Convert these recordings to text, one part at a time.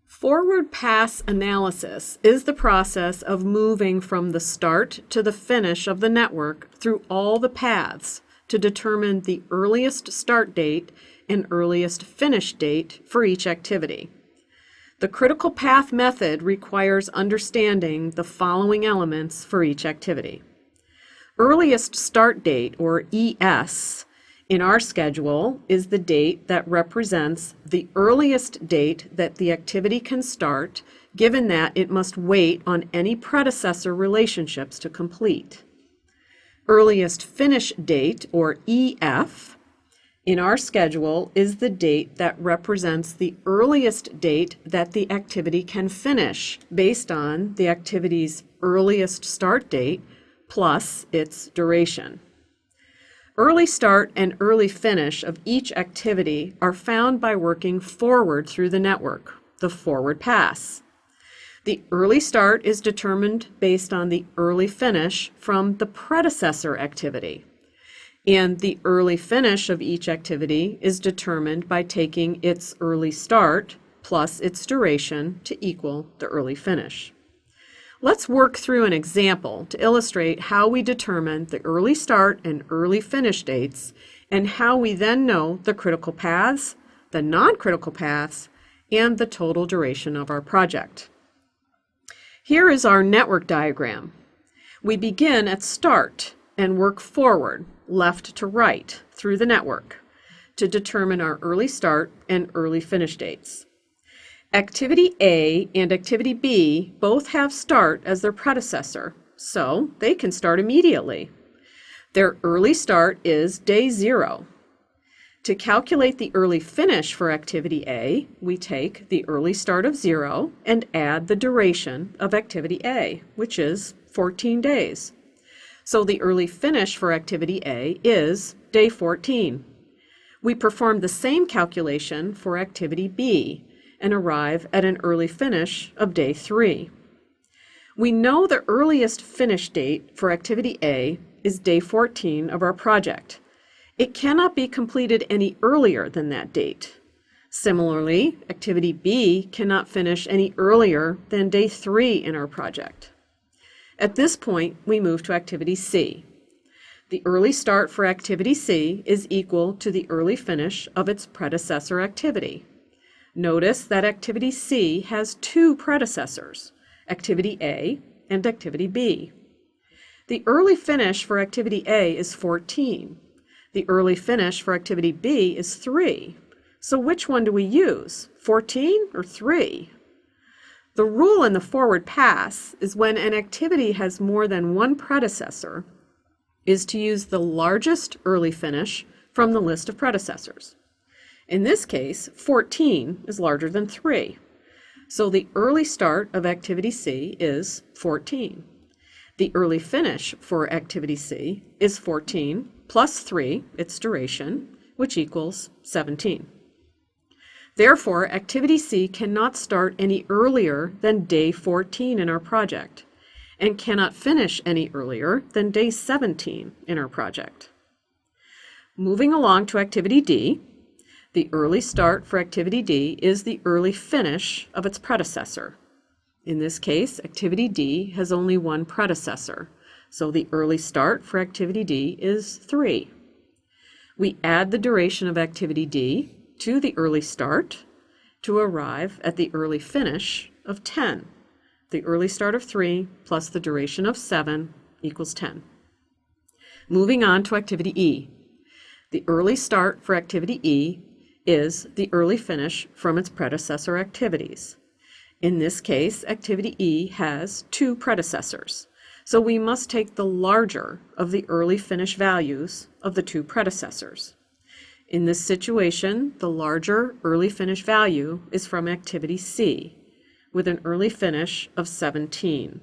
Forward pass analysis is the process of moving from the start to the finish of the network through all the paths to determine the earliest start date and earliest finish date for each activity. The critical path method requires understanding the following elements for each activity. Earliest start date, or ES, in our schedule is the date that represents the earliest date that the activity can start, given that it must wait on any predecessor relationships to complete. Earliest finish date, or EF, in our schedule is the date that represents the earliest date that the activity can finish based on the activity's earliest start date plus its duration. Early start and early finish of each activity are found by working forward through the network, the forward pass. The early start is determined based on the early finish from the predecessor activity, and the early finish of each activity is determined by taking its early start plus its duration to equal the early finish. Let's work through an example to illustrate how we determine the early start and early finish dates and how we then know the critical paths, the non-critical paths, and the total duration of our project. Here is our network diagram. We begin at start and work forward, left to right, through the network to determine our early start and early finish dates. Activity A and Activity B both have start as their predecessor, so they can start immediately. Their early start is day 0. To calculate the early finish for Activity A, we take the early start of 0 and add the duration of Activity A, which is 14 days. So the early finish for Activity A is day 14. We perform the same calculation for Activity B and arrive at an early finish of day 3. We know the earliest finish date for Activity A is day 14 of our project. It cannot be completed any earlier than that date. Similarly, Activity B cannot finish any earlier than day 3 in our project. At this point, we move to Activity C. The early start for Activity C is equal to the early finish of its predecessor activity. Notice that Activity C has two predecessors, Activity A and Activity B. The early finish for Activity A is 14. The early finish for Activity B is 3. So which one do we use, 14 or 3? The rule in the forward pass is when an activity has more than one predecessor is to use the largest early finish from the list of predecessors. In this case, 14 is larger than 3. So the early start of Activity C is 14. The early finish for Activity C is 14 plus 3, its duration, which equals 17. Therefore, Activity C cannot start any earlier than day 14 in our project and cannot finish any earlier than day 17 in our project. Moving along to Activity D, the early start for Activity D is the early finish of its predecessor. In this case, Activity D has only one predecessor, so the early start for Activity D is 3. We add the duration of Activity D to the early start to arrive at the early finish of 10. The early start of 3 plus the duration of 7 equals 10. Moving on to Activity E. The early start for Activity E is the early finish from its predecessor activities. In this case, Activity E has two predecessors, so we must take the larger of the early finish values of the two predecessors. In this situation, the larger early finish value is from Activity C, with an early finish of 17.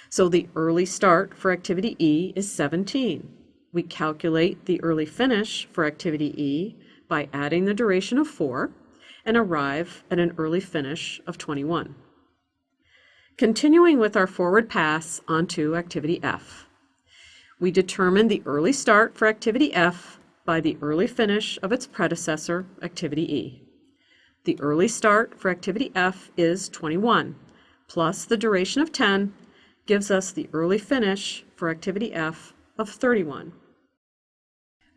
So the early start for Activity E is 17. We calculate the early finish for Activity E by adding the duration of 4 and arrive at an early finish of 21. Continuing with our forward pass onto Activity F. We determine the early start for Activity F by the early finish of its predecessor, Activity E. The early start for activity F is 21, plus the duration of 10 gives us the early finish for activity F of 31.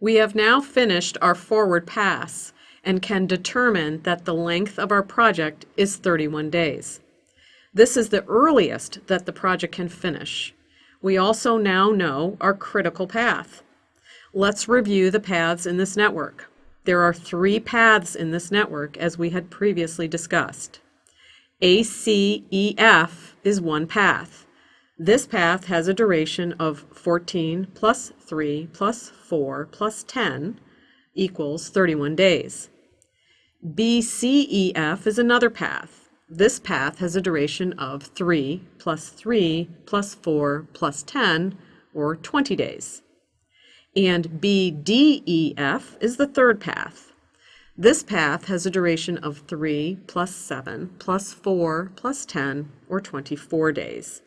We have now finished our forward pass and can determine that the length of our project is 31 days. This is the earliest that the project can finish. We also now know our critical path. Let's review the paths in this network. There are 3 paths in this network, as we had previously discussed. ACEF is one path. This path has a duration of 14 plus 3 plus 4 plus 10 equals 31 days. BCEF is another path. This path has a duration of 3 plus 3 plus 4 plus 10, or 20 days. And BDEF is the third path. This path has a duration of 3 plus 7 plus 4 plus 10, or 24 days.